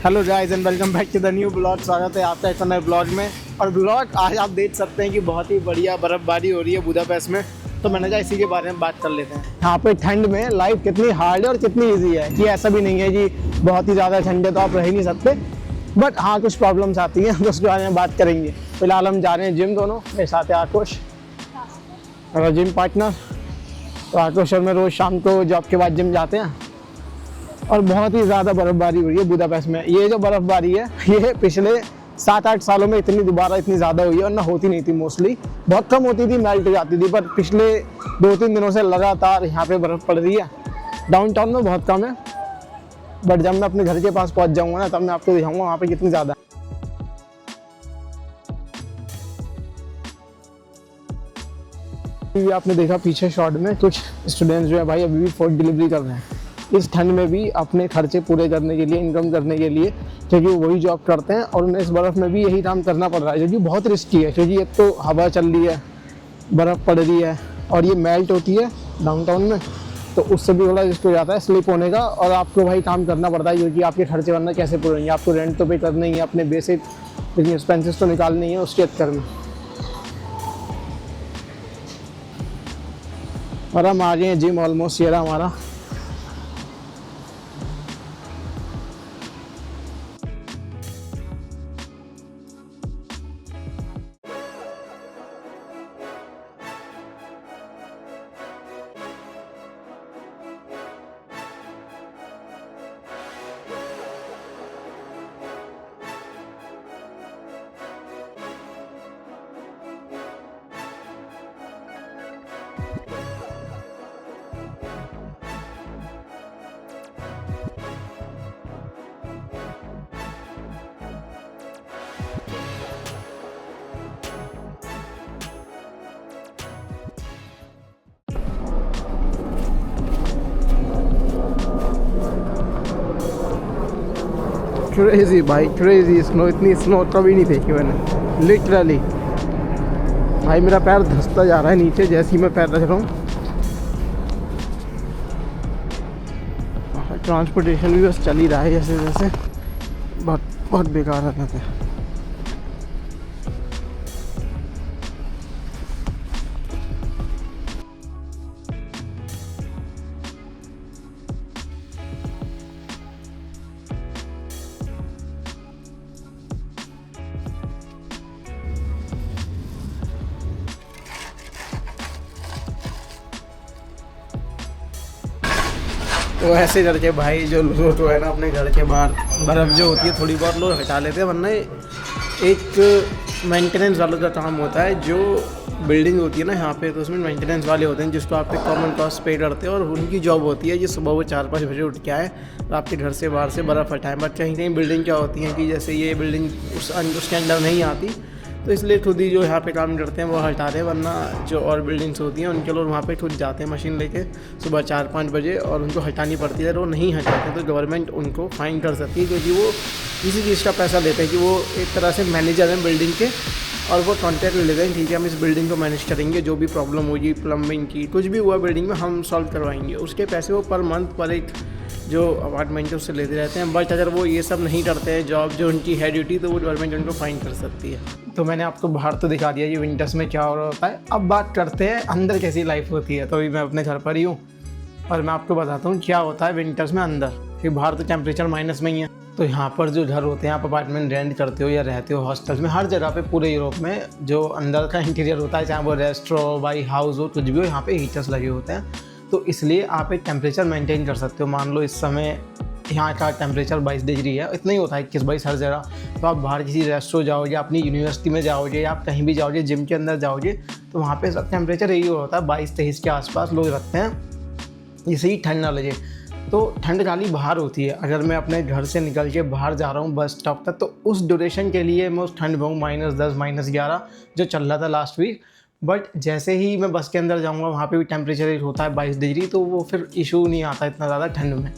Hello guys and welcome back to the new blog. स्वागत है आपका एक नए ब्लॉग में। और ब्लॉग आज आप देख सकते हैं कि बहुत ही बढ़िया बर्फ़बारी हो रही है बुदापेस्ट में। तो मैंने कहा इसी के बारे में बात कर लेते हैं। यहाँ पे ठंड में लाइफ कितनी हार्ड है और कितनी इजी है कि ऐसा भी नहीं है कि बहुत ही ज़्यादा ठंड है तो आप रह ही नहीं सकते। बट हाँ, कुछ प्रॉब्लम्स आती हैं तो उसके बारे में बात करेंगे। फिलहाल हम जा रहे हैं जिम, दोनों मेरे साथ है आकोश, मेरा जिम पार्टनर। तो आकोश और मैं रोज़ शाम को जॉब के बाद जिम जाते हैं और बहुत ही ज़्यादा बर्फ़बारी हो रही है बुदापेस्ट में। ये जो बर्फ़बारी है ये पिछले 7-8 सालों में इतनी ज़्यादा हुई है और ना होती नहीं थी। मोस्टली बहुत कम होती थी, मेल्ट हो जाती थी, पर पिछले 2-3 दिनों से लगातार यहाँ पे बर्फ़ पड़ रही है। डाउनटाउन में बहुत कम है, बट जब मैं अपने घर के पास पहुँच जाऊँगा ना तब मैं आपको दिखाऊँगा वहाँ पे कितनी ज़्यादा। अभी आपने देखा पीछे शॉट में कुछ स्टूडेंट्स जो है भाई अभी भी फूड डिलीवरी कर रहे हैं इस ठंड में भी अपने खर्चे पूरे करने के लिए, इनकम करने के लिए, क्योंकि वो वही जॉब करते हैं और उन्हें इस बर्फ़ में भी यही काम करना पड़ रहा है, जो कि बहुत रिस्की है। क्योंकि एक तो हवा चल रही है, बर्फ़ पड़ रही है और ये मेल्ट होती है डाउनटाउन में, तो उससे भी थोड़ा रिस्क हो जाता है स्लिप होने का। और आपको भाई काम करना पड़ता है क्योंकि आपके खर्चे वरना कैसे पूरे होंगे। आपको रेंट तो पे करना ही है, अपने बेसिक एक्सपेंसेस तो निकालने ही है उसके चक्कर में। और हम आ गए हैं जिम, ऑलमोस्ट ये रहा हमारा। क्रेजी भाई, क्रेजी स्नो। इतनी स्नो कभी नहीं देखी मैंने, लिटरली। भाई मेरा पैर धंसता जा रहा है नीचे जैसे ही मैं पैर रख रहा हूँ। ट्रांसपोर्टेशन भी बस चल ही रहा है जैसे जैसे। बहुत बहुत बेकार हालत है। तो ऐसे करके भाई जो लोग तो है ना अपने घर के बाहर बर्फ़ जो होती है थोड़ी बहुत लोग हटा लेते हैं, वरना एक मेंटेनेंस वालों का काम होता है। जो बिल्डिंग होती है ना यहाँ पे, तो उसमें मेंटेनेंस वाले होते हैं जिसको आप पे कॉमन कॉस्ट पे करते हैं और उनकी जॉब होती है कि सुबह वो 4-5 बजे उठ के आए और आपके घर से बाहर से बर्फ़ हटाएं। बट कहीं कहीं बिल्डिंग क्या होती है कि जैसे ये बिल्डिंग उसके अंदर नहीं आती, तो इसलिए खुद ही जो यहाँ पे काम करते हैं वो हटाते हैं। वरना जो और बिल्डिंग्स होती हैं उनके लोग वहाँ पे खुद जाते हैं मशीन लेके सुबह 4-5 बजे और उनको हटानी पड़ती है। अगर वो नहीं हटाते तो गवर्नमेंट उनको फाइन कर सकती है, क्योंकि वो किसी चीज़ का पैसा लेते हैं कि वो एक तरह से मैनेजर हैं बिल्डिंग के और वो कॉन्ट्रैक्ट ले लेते हैं। ठीक है, हम इस बिल्डिंग को मैनेज करेंगे, जो भी प्रॉब्लम होगी प्लम्बिंग की कुछ भी हुआ बिल्डिंग में हम सॉल्व करवाएंगे। उसके पैसे वो पर मंथ पर एक जो अपार्टमेंट है उससे लेते रहते हैं। बट अगर वो ये सब नहीं करते हैं जॉब जो उनकी है ड्यूटी, तो वो गवर्नमेंट उनको फाइन कर सकती है। तो मैंने आपको बाहर तो दिखा दिया कि विंटर्स में क्या हो रहा होता है। अब बात करते हैं अंदर कैसी लाइफ होती है। तो अभी मैं अपने घर पर ही हूँ और मैं आपको बताता हूँ क्या होता है विंटर्स में अंदर। फिर बाहर तो टेम्परेचर माइनस में ही है। तो यहाँ पर जो घर होते हैं, आप अपार्टमेंट रेंट करते हो या रहते हो हॉस्टल्स में, हर जगह पे पूरे यूरोप में जो अंदर का इंटीरियर होता है, चाहे वो रेस्टोरेंट बाई हाउस हो कुछ भी हो, यहाँ पे हीटर्स लगे होते हैं। तो इसलिए आप एक टेम्परेचर मेंटेन कर सकते हो। मान लो इस समय यहाँ का टेम्परेचर 22 डिग्री है, इतना ही होता है 21-22 हर जगह। तो आप बाहर किसी रेस्टोरेंट जाओगे, अपनी यूनिवर्सिटी में जाओगे या आप कहीं भी जाओगे, जिम के अंदर जाओगे, तो वहाँ पे सब टेम्परेचर यही होता है 22-23 के आसपास लोग रखते हैं, जिससे ही ठंड ना लगे। तो ठंड खाली बाहर होती है। अगर मैं अपने घर से निकल के बाहर जा रहा हूँ बस स्टॉप तक, तो उस ड्यूरेशन के लिए मैं उस ठंड में हूँ -10 -11 जो चल रहा था लास्ट वीक। बट जैसे ही मैं बस के अंदर जाऊँगा वहाँ पे भी टेम्परेचर होता है 22 डिग्री, तो वो फिर इशू नहीं आता इतना ज़्यादा ठंड में।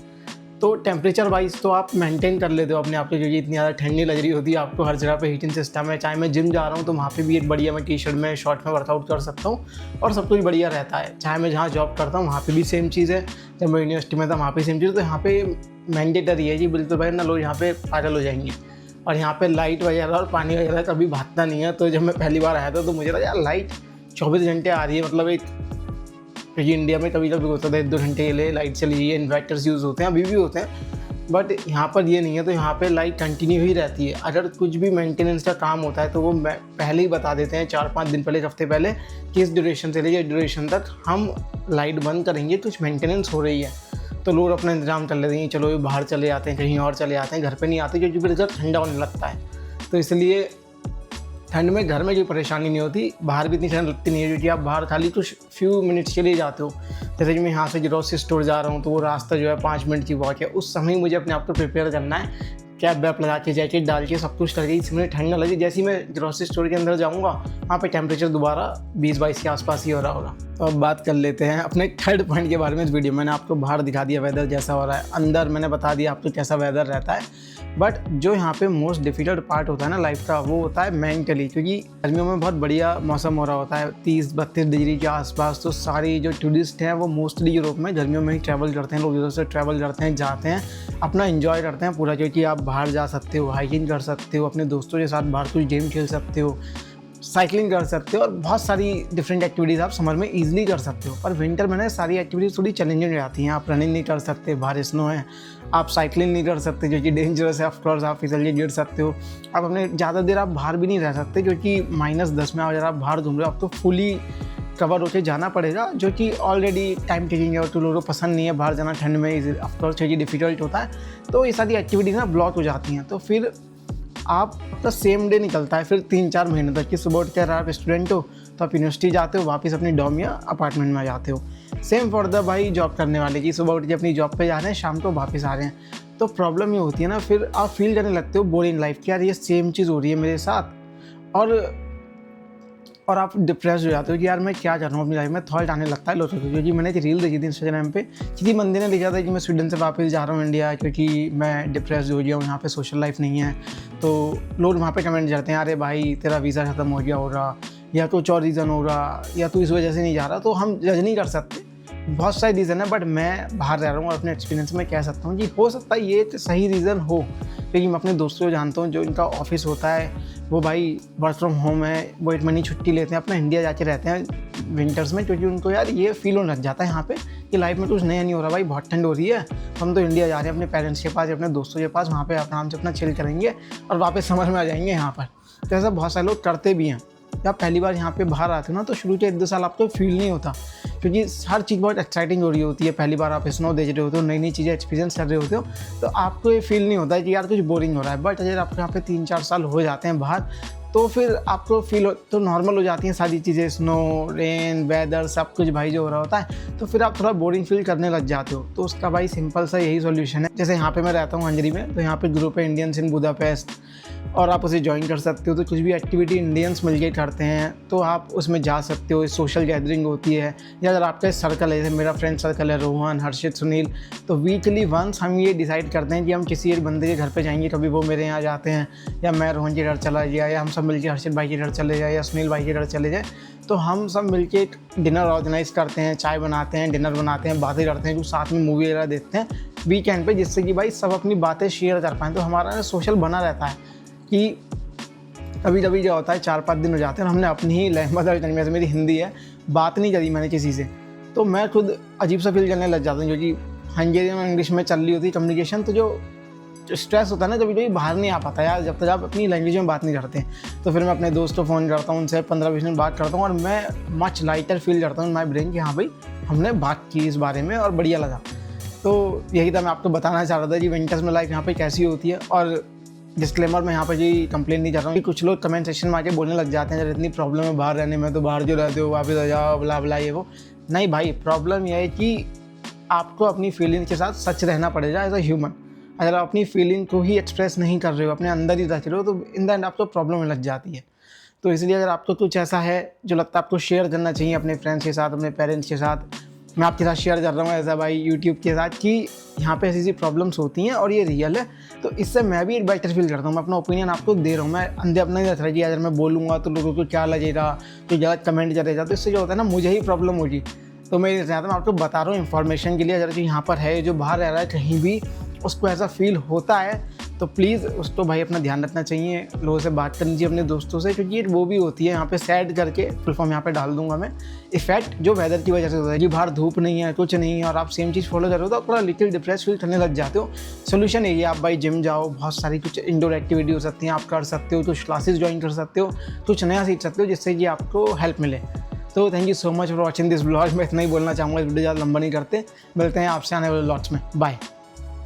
तो टेम्परेचर वाइज तो आप मेंटेन कर लेते हो अपने आप को, क्योंकि इतनी ज़्यादा ठंड नहीं लग रही होती है आपको, हर जगह पे हीटिंग सिस्टम है। चाहे मैं जिम जा रहा हूँ तो वहाँ पे भी एक बढ़िया मैं टी-शर्ट में शॉर्ट में वर्कआउट कर सकता हूँ और सब कुछ बढ़िया रहता है। चाहे मैं जहाँ जॉब करता हूँ वहाँ पे भी सेम चीज़ है, जब मैं यूनिवर्सिटी में था वहाँ पे सेम चीज़। तो यहाँ पे मैंडेटरी है जी बिल्कुल भाई, ना लोग यहाँ पे पागल हो जाएंगे। और यहाँ पे लाइट वगैरह और पानी वगैरह कभी भागता नहीं है। तो जब मैं पहली बार आया था तो मुझे लगा यार लाइट 24 घंटे आ रही है, मतलब एक, क्योंकि इंडिया में कभी कभी होता था 1-2 घंटे के लिए लाइट चली है, इन्वर्टर्स यूज़ होते हैं, अभी भी होते हैं, बट यहाँ पर ये नहीं है। तो यहाँ पे लाइट कंटिन्यू ही रहती है। अगर कुछ भी मेंटेनेंस का काम होता है तो वो पहले ही बता देते हैं 4-5 दिन पहले, 1 हफ्ते पहले, कि इस ड्यूरेशन से लेकर ड्यूरेशन तक हम लाइट बंद करेंगे, कुछ मेंटेनेंस हो रही है। तो लोग अपना इंतजाम कर लेते हैं, चलो बाहर चले जाते हैं, कहीं और चले जाते हैं, घर पे नहीं आते क्योंकि फिर इधर ठंडा होने लगता है। तो इसलिए ठंड में घर में कोई परेशानी नहीं होती, बाहर भी इतनी ठंड लगती नहीं है, क्योंकि आप बाहर खाली कुछ फ्यू मिनट्स के लिए जाते हो। जैसे कि मैं यहाँ से ग्रोसरी स्टोर जा रहा हूँ तो वो रास्ता जो है 5 मिनट की वॉक है, उस समय मुझे अपने आप को प्रिपेयर करना है, कैप वैप लगा के, जैकेट डाल के, सब कुछ करके, इसमें ठंड ना लगे। जैसे ही मैं ग्रोसरी स्टोर के अंदर जाऊँगा वहाँ पे टेम्परेचर दोबारा 20-22 के आसपास ही हो रहा होगा। तो अब बात कर लेते हैं अपने थर्ड पॉइंट के बारे में। इस वीडियो मैंने आपको बाहर दिखा दिया वेदर जैसा हो रहा है, अंदर मैंने बता दिया आपको कैसा वेदर रहता है। बट जो यहाँ पे मोस्ट डिफिकल्ट पार्ट होता है ना लाइफ का, वो होता है मेंटली, क्योंकि गर्मियों में बहुत बढ़िया मौसम हो रहा होता है 30-32 डिग्री के आसपास। तो सारी जो टूरिस्ट हैं वो मोस्टली यूरोप में गर्मियों में ही ट्रैवल करते हैं, लोग इधर से ट्रैवल करते हैं, जाते हैं, अपना एंजॉय करते हैं पूरा, क्योंकि आप बाहर जा सकते हो, हाइकिंग कर सकते हो, अपने दोस्तों के साथ बाहर कुछ गेम खेल सकते हो, साइकिलिंग कर सकते हो और बहुत सारी डिफरेंट एक्टिविटीज़ आप समर में ईजिली कर सकते हो। पर विंटर में ना सारी एक्टिविटीज़ थोड़ी चैलेंजिंग रहती हैं। आप रनिंग नहीं कर सकते, बाहर स्नो है, आप साइकिलिंग नहीं कर सकते जो कि डेंजरस है, ऑफकोर्स आप फिसल के गिर सकते हो। आप अपने ज़्यादा देर आप बाहर भी नहीं रह सकते, क्योंकि -10 में अगर आप बाहर घूम रहे हो आप तो फुली कवर होकर जाना पड़ेगा, जो कि ऑलरेडी टाइम टेकिंग है और तो लोगों को पसंद नहीं है बाहर जाना ठंड में, ऑफकोर्स क्योंकि डिफिकल्ट होता है। तो ये सारी एक्टिविटीज़ ना ब्लॉक हो जाती हैं। तो फिर आपका सेम डे निकलता है फिर 3-4 महीने तक, कि सुबह उठ कर आप स्टूडेंट हो तो आप यूनिवर्सिटी जाते हो, वापस अपनी डॉर्म या अपार्टमेंट में जाते हो। सेम फॉर द भाई जॉब करने वाले, की सुबह उठ के अपनी जॉब पे जा रहे हैं, शाम को वापस आ रहे हैं। तो प्रॉब्लम ये होती है ना, फिर आप फील करने लगते हो बोरिंग लाइफ की, यार ये सेम चीज़ हो रही है मेरे साथ, और आप डिप्रेस हो जाते हो कि यार मैं क्या कर रहा हूँ अपनी लाइफ में। थॉट आने लगता है लोगों को, क्योंकि मैंने एक रील देखी थी इंस्टाग्राम पे, किसी बंदे ने लिखा था कि मैं स्वीडन से वापस जा रहा हूँ इंडिया क्योंकि मैं डिप्रेस हो गया हूँ, यहाँ पे सोशल लाइफ नहीं है। तो लोग वहाँ पे कमेंट करते हैं, अरे भाई तेरा वीज़ा ख़त्म हो गया होगा, या कुछ और रीज़न होगा, या तू इस वजह से नहीं जा रहा। तो हम जज नहीं कर सकते, बहुत सारे रीज़न है, बट मैं बाहर रह रहा हूँ और अपने एक्सपीरियंस में कह सकता हूँ कि हो सकता है ये सही रीज़न हो, क्योंकि मैं अपने दोस्तों को जानता हूँ जो इनका ऑफिस होता है, वो भाई वर्क फ्रॉम होम है, वो 1 महीने छुट्टी लेते हैं, अपना इंडिया जाके रहते हैं विंटर्स में, क्योंकि उनको यार ये फील होने लग जाता है यहाँ पे कि लाइफ में कुछ नया नहीं हो रहा भाई, बहुत ठंड हो रही है, हम तो इंडिया जा रहे हैं अपने पेरेंट्स के पास या अपने दोस्तों के पास, वहाँ पे आराम से अपना चिल करेंगे और वापस समर में आ जाएंगे यहाँ पर। तो ऐसा बहुत सारे लोग करते भी हैं। जब आप पहली बार यहाँ पे बाहर आते हो ना, तो शुरू के 1-2 साल आपको फील नहीं होता, क्योंकि हर चीज़ बहुत एक्साइटिंग हो रही होती है। पहली बार आप स्नो देख रहे होते हो, नई नई चीज़ें एक्सपीरियंस कर रहे होते हो, तो आपको ये फील नहीं होता है कि यार कुछ बोरिंग हो रहा है। बट अगर आपको यहाँ पे 3-4 साल हो जाते हैं बाहर, तो फिर आपको फील तो नॉर्मल हो जाती हैं सारी चीज़ें, स्नो, रेन, वेदर, सब कुछ भाई जो हो रहा होता है, तो फिर आप थोड़ा बोरिंग फील करने लग जाते हो। तो उसका भाई सिंपल सा यही सॉल्यूशन है। जैसे यहाँ पे मैं रहता हूँ हंगरी में, तो यहाँ पे ग्रुप है इंडियंस इन बुडापेस्ट, और आप उसे ज्वाइन कर सकते हो। तो कुछ भी एक्टिविटी इंडियंस मिलके करते हैं तो आप उसमें जा सकते हो, सोशल गैदरिंग होती है। या अगर आपका सर्कल है, जैसे मेरा फ्रेंड सर्कल है रोहन, हर्षित, सुनील, तो वीकली वंस हम ये डिसाइड करते हैं कि हम किसी एक बंदे के घर पे जाएंगे, कभी वो मेरे यहाँ जाते हैं, या मैं रोहन के घर चला गया, या हम सब मिलके हर्षित भाई के घर चले जाए, या सुनील भाई के घर चले जाए। तो हम सब मिलके एक डिनर ऑर्गेनाइज़ करते हैं, चाय बनाते हैं, डिनर बनाते हैं, बातें करते हैं, कुछ साथ में मूवी वगैरह देखते हैं वीकेंड पे, जिससे कि भाई सब अपनी बातें शेयर कर पाएँ। तो हमारा सोशल बना रहता है कि कभी कभी क्या होता है 4-5 दिन हो जाते हैं और हमने अपनी ही मदर टंग में, मेरी हिंदी है, बात नहीं करी मैंने किसी से, तो मैं खुद अजीब सा फील करने लग जाता हूँ, क्योंकि हंगेरियन और इंग्लिश में चल रही होती है कम्युनिकेशन। तो जो स्ट्रेस होता है ना, कभी कभी बाहर नहीं आ पाता यार, जब तक आप अपनी लैंग्वेज में बात नहीं करते। तो फिर मैं अपने दोस्त को फ़ोन करता हूँ, उनसे 15-20 मिनट बात करता हूँ और मैं मच लाइटर फील करता हूँ माई ब्रेन कि हाँ भाई हमने बात की इस बारे में और बढ़िया लगा। तो यही था मैं आपको बताना चाह रहा था कि विंटर्स में लाइफ यहाँ पे कैसी होती है। और डिस्क्लेमर मैं यहाँ पर जी कंप्लेन नहीं कर रहा हूँ कि कुछ लोग कमेंट सेक्शन में आके बोलने लग जाते हैं जब इतनी प्रॉब्लम है बाहर रहने में, तो बाहर जो रहते हो वापस आ जाओ, बला बला ये वो। नहीं भाई, प्रॉब्लम यह है कि आपको अपनी फीलिंग के साथ सच रहना पड़ेगा एज अ ह्यूमन। अगर आप अपनी फीलिंग को ही एक्सप्रेस नहीं कर रहे हो, अपने अंदर ही रख रहे हो, तो इन द एंड आपको प्रॉब्लम लग जाती है। तो इसलिए अगर आपको कुछ ऐसा है जो लगता है आपको शेयर करना चाहिए अपने फ्रेंड्स के साथ, अपने पेरेंट्स के साथ, मैं आपके साथ शेयर कर रहा हूँ ऐसा भाई यूट्यूब के साथ कि यहाँ पे ऐसी ऐसी प्रॉब्लम्स होती हैं और ये रियल है। तो इससे मैं भी एक बेटर फील करता हूँ। मैं अपना ओपिनियन आपको दे रहा हूँ, मैं अंधे अपना नहीं रख रहा कि अगर मैं बोलूँगा तो लोगों को क्या लगेगा, तो गलत कमेंट करेगा, तो इससे जो होता है ना मुझे ही प्रॉब्लम होगी। तो मैं चाहता हूँ आपको बता रहा हूँ इन्फॉर्मेशन के लिए, अगर जो यहाँ पर है जो बाहर रह रहा है कहीं भी उसको ऐसा फील होता है तो प्लीज़ उसको भाई अपना ध्यान रखना चाहिए, लोगों से बात करनी चाहिए अपने दोस्तों से, क्योंकि ये वो भी होती है यहाँ पे सैड करके फुल फॉर्म यहाँ पे डाल दूंगा मैं, इफेक्ट जो वेदर की वजह से होता है कि बाहर धूप नहीं है कुछ नहीं है और आप सेम चीज़ फॉलो कर रहे हो तो थोड़ा लिटिल डिप्रेस फील करने लग जाते हो। सोल्यूशन यही है, आप भाई जिम जाओ, बहुत सारी कुछ इंडोर एक्टिविटी हो सकती हैं आप कर सकते हो, कुछ क्लासेस ज्वाइन कर सकते हो, कुछ नया सीख सकते हो जिससे कि आपको हेल्प मिले। तो thank you so much for watching this blog. मैं इतना ही बोलना चाहूँगा, इस वीडियो ज़्यादा लंबा नहीं करते, मिलते हैं आपसे आने वाले ब्लॉग्स में, बाय।